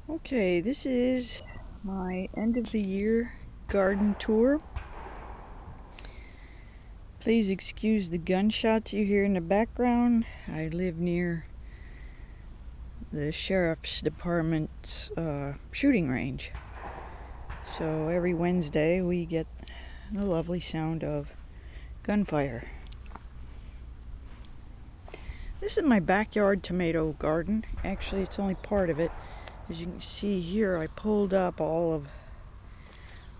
Okay, this is my end of the year garden tour. Please excuse the gunshots you hear in the background. I live near the sheriff's department's shooting range. So every Wednesday we get the lovely sound of gunfire. This is my backyard tomato garden. Actually, it's only part of it. As you can see here, I pulled up all of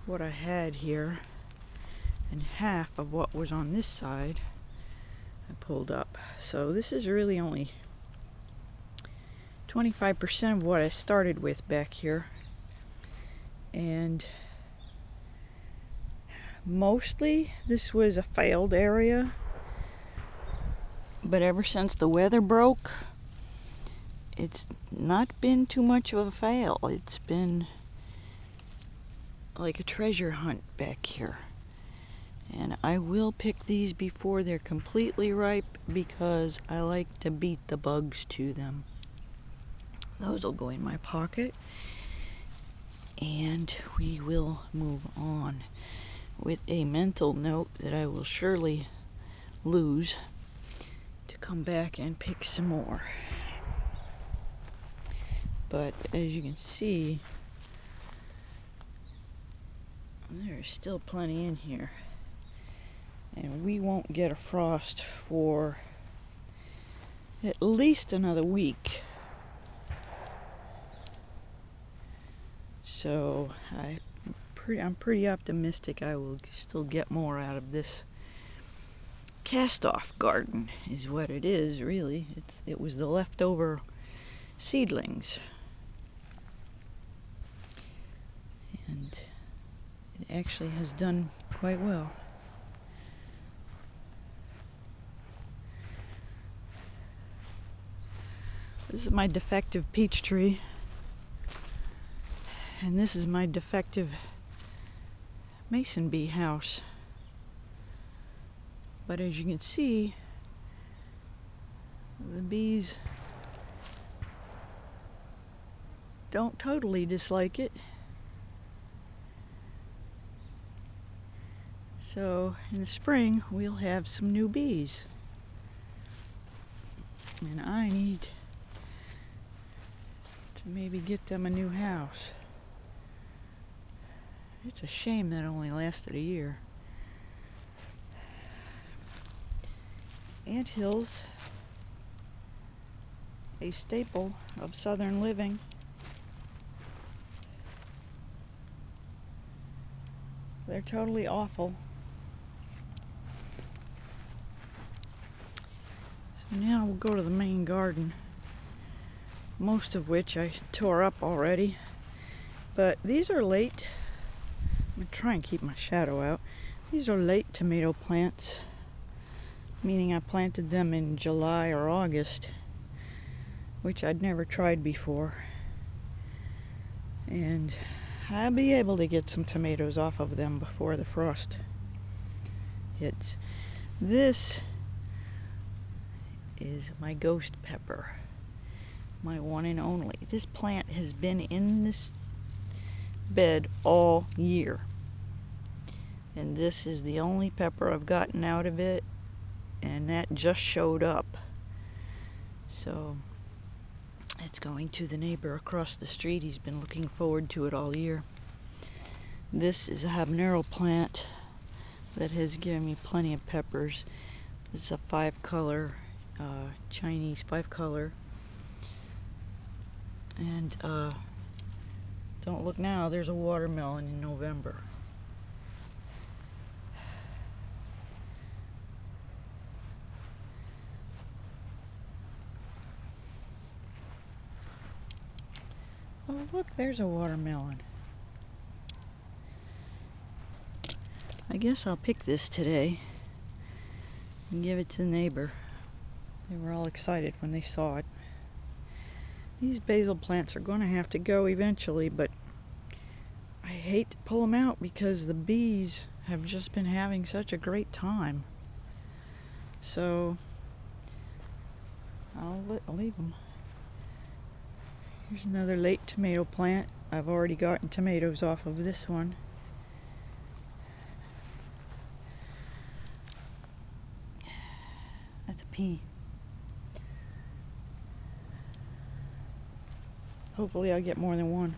what I had here, and half of what was on this side I pulled up. So this is really only 25% of what I started with back here. And mostly this was a failed area. But ever since the weather broke, it's not been too much of a fail. It's been like a treasure hunt back here. And I will pick these before they're completely ripe because I like to beat the bugs to them. Those will go in my pocket. And we will move on with a mental note that I will surely lose to come back and pick some more. But as you can see, there's still plenty in here. And we won't get a frost for at least another week. So I'm pretty optimistic I will still get more out of this cast-off garden, is what it is, really. It was the leftover seedlings. And it actually has done quite well. This is my defective peach tree. And this is my defective mason bee house. But as you can see, the bees don't totally dislike it. So in the spring, we'll have some new bees. And I need to maybe get them a new house. It's a shame that only lasted a year. Anthills, a staple of southern living. They're totally awful. So now we'll go to the main garden, most of which I tore up already. But these are late. I'm going to try and keep my shadow out. These are late tomato plants, meaning I planted them in July or August, which I'd never tried before. And I'll be able to get some tomatoes off of them before the frost hits. This is my ghost pepper, my one and only. This plant has been in this bed all year. And this is the only pepper I've gotten out of it, and that just showed up. So it's going to the neighbor across the street. He's been looking forward to it all year. This is a habanero plant that has given me plenty of peppers. It's a 5-color, Chinese 5-color. And don't look now, there's a watermelon in November. Oh, look, there's a watermelon. I guess I'll pick this today and give it to the neighbor. They were all excited when they saw it. These basil plants are going to have to go eventually, but I hate to pull them out because the bees have just been having such a great time. So I'll leave them. Here's another late tomato plant. I've already gotten tomatoes off of this one. That's a pea. Hopefully I'll get more than one.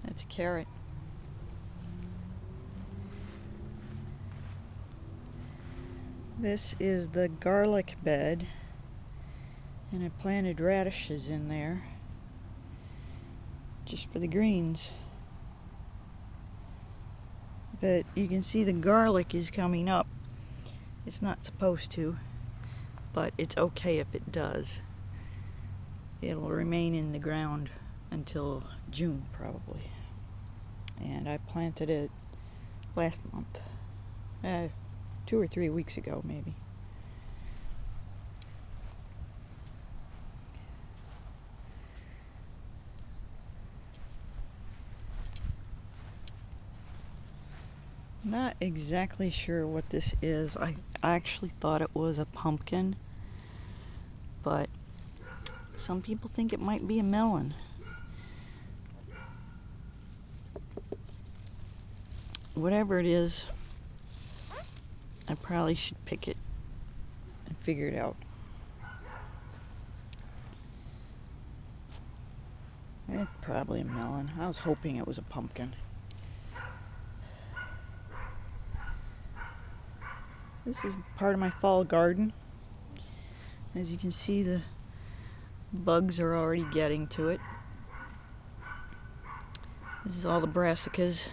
That's a carrot. This is the garlic bed, and I planted radishes in there just for the greens. But you can see the garlic is coming up. It's not supposed to, but it's okay if it does. It'll remain in the ground until June probably. And I planted it last month, 2 or 3 weeks ago maybe. Not exactly sure what this is. I actually thought it was a pumpkin, but some people think it might be a melon. Whatever it is, I probably should pick it and figure it out. It's probably a melon. I was hoping it was a pumpkin. This is part of my fall garden. As you can see, the bugs are already getting to it. This is all the brassicas.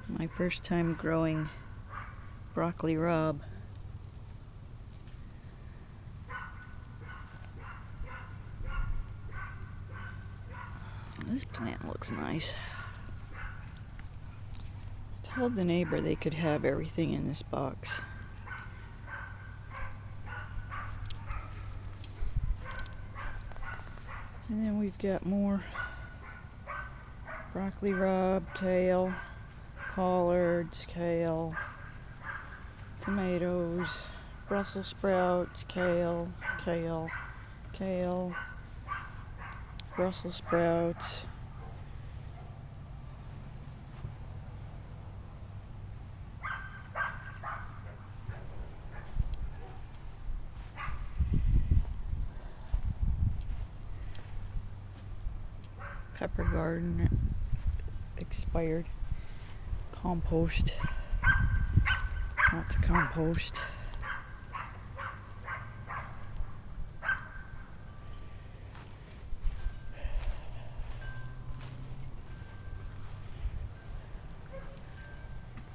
My first time growing broccoli rabe. This plant looks nice. I told the neighbor they could have everything in this box. And then we've got more broccoli rabe, kale, collards, kale, tomatoes, Brussels sprouts, kale, kale, kale, Brussels sprouts. Pepper garden expired. Compost. Lots of compost.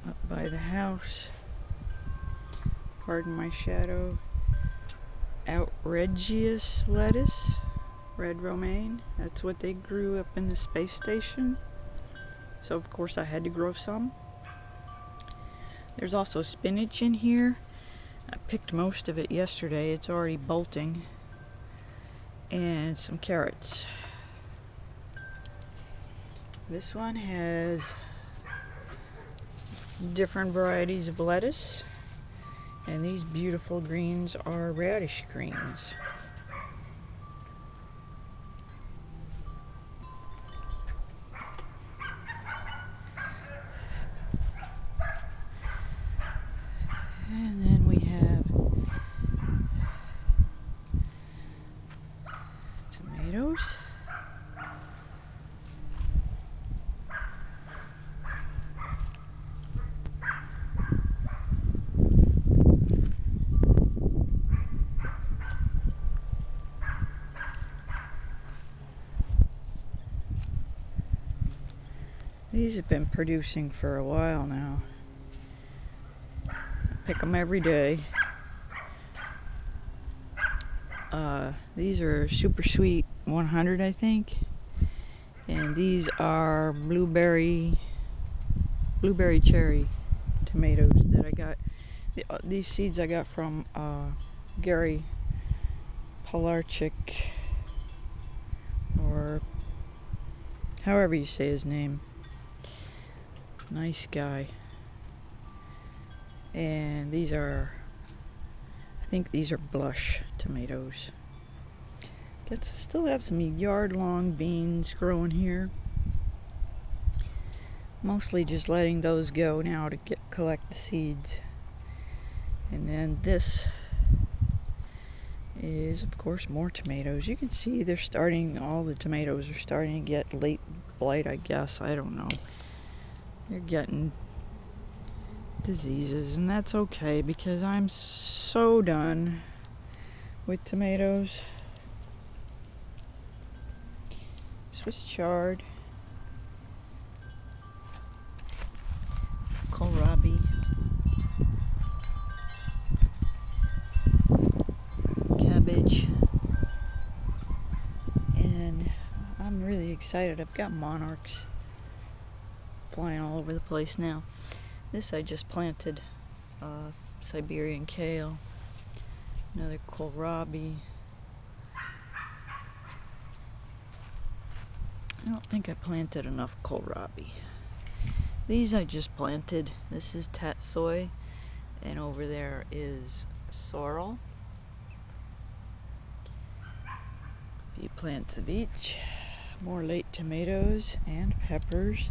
Up by the house, pardon my shadow, outrageous lettuce, red romaine. That's what they grew up in the space station. So of course I had to grow some. There's also spinach in here. I picked most of it yesterday. It's already bolting. And some carrots. This one has different varieties of lettuce. And these beautiful greens are radish greens. And then we have tomatoes. These have been producing for a while now. Pick them every day. These are Super Sweet 100, I think, and these are blueberry cherry tomatoes that I got. These seeds I got from Gary Pilarczyk, or however you say his name. Nice guy. And these are, I think these are blush tomatoes. Still have some yard-long beans growing here. Mostly just letting those go now to collect the seeds. And then this is, of course, more tomatoes. You can see all the tomatoes are starting to get late blight, I guess. I don't know. They're getting diseases, and that's okay because I'm so done with tomatoes. Swiss chard, kohlrabi, cabbage, and I'm really excited. I've got monarchs flying all over the place now. This I just planted, Siberian kale, another kohlrabi. I don't think I planted enough kohlrabi. These I just planted. This is tatsoi, and over there is sorrel. A few plants of each. More late tomatoes and peppers.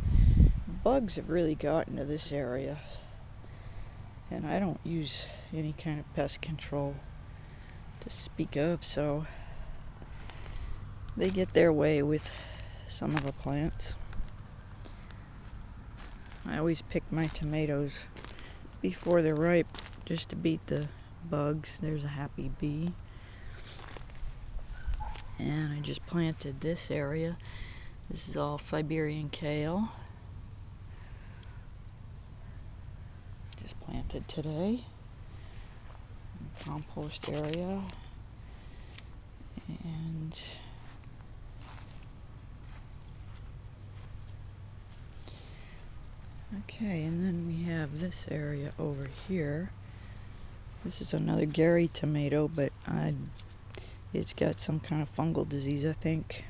Bugs have really gotten to this area, and I don't use any kind of pest control to speak of, so they get their way with some of the plants. I always pick my tomatoes before they're ripe just to beat the bugs. There's a happy bee. And I just planted this area. This is all Siberian kale. Just planted today. Compost area. And okay, and then we have this area over here. This is another Gary tomato, but it's got some kind of fungal disease, I think.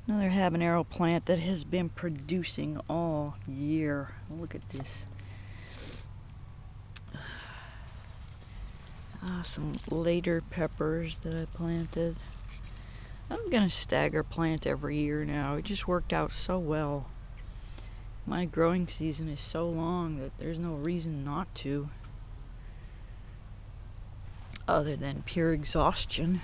Another habanero plant that has been producing all year. Look at this. Some later peppers that I planted. I'm gonna stagger plant every year now. It just worked out so well. My growing season is so long that there's no reason not to, other than pure exhaustion.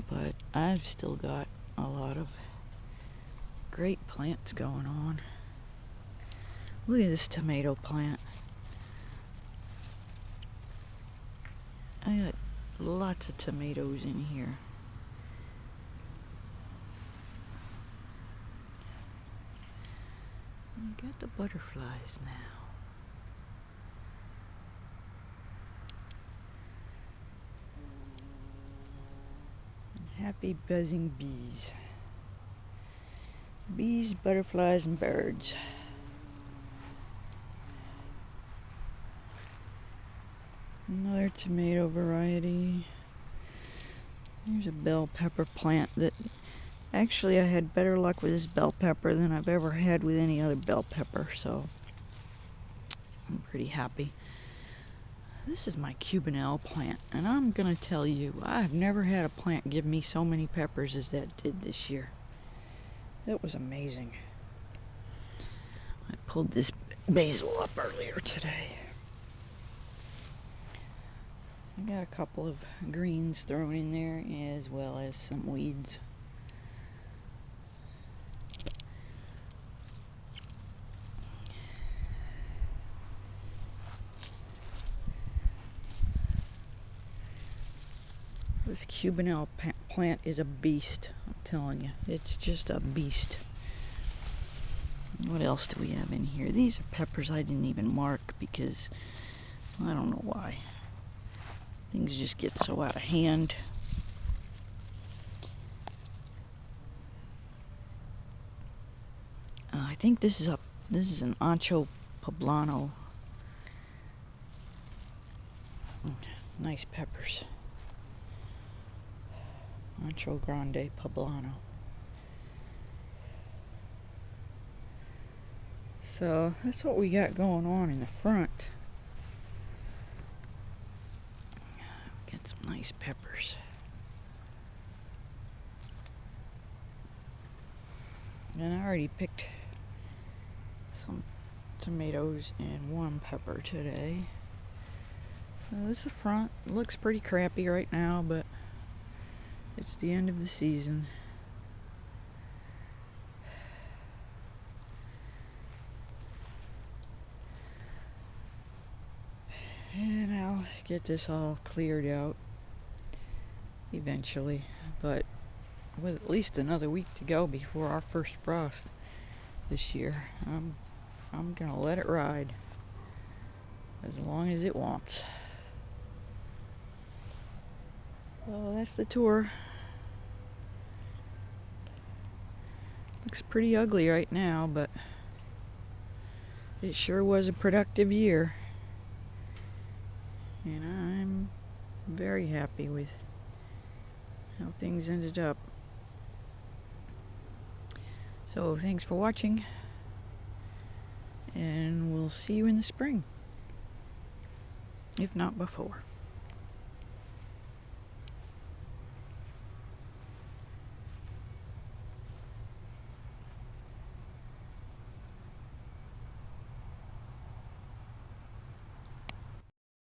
But I've still got a lot of great plants going on. Look at this tomato plant. I got lots of tomatoes in here. I got the butterflies now. And happy buzzing bees. Bees, butterflies, and birds. Another tomato variety. Here's a bell pepper plant that actually I had better luck with this bell pepper than I've ever had with any other bell pepper, so I'm pretty happy. This is my Cubanelle plant, and I'm gonna tell you, I've never had a plant give me so many peppers as that did this year. That was amazing. I pulled this basil up earlier today. I got a couple of greens thrown in there as well as some weeds. This Cubanelle plant is a beast, I'm telling you. It's just a beast. What else do we have in here? These are peppers I didn't even mark because I don't know why. Things just get so out of hand. I think this is an Ancho Poblano. Nice peppers. Ancho Grande Poblano. So that's what we got going on in the front. Some nice peppers. And I already picked some tomatoes and one pepper today. So this is the front. It looks pretty crappy right now, but it's the end of the season. And I'll get this all cleared out eventually, but with at least another week to go before our first frost this year, I'm gonna let it ride as long as it wants. So that's the tour. Looks pretty ugly right now, but it sure was a productive year. And I'm very happy with how things ended up. So thanks for watching, and we'll see you in the spring, if not before.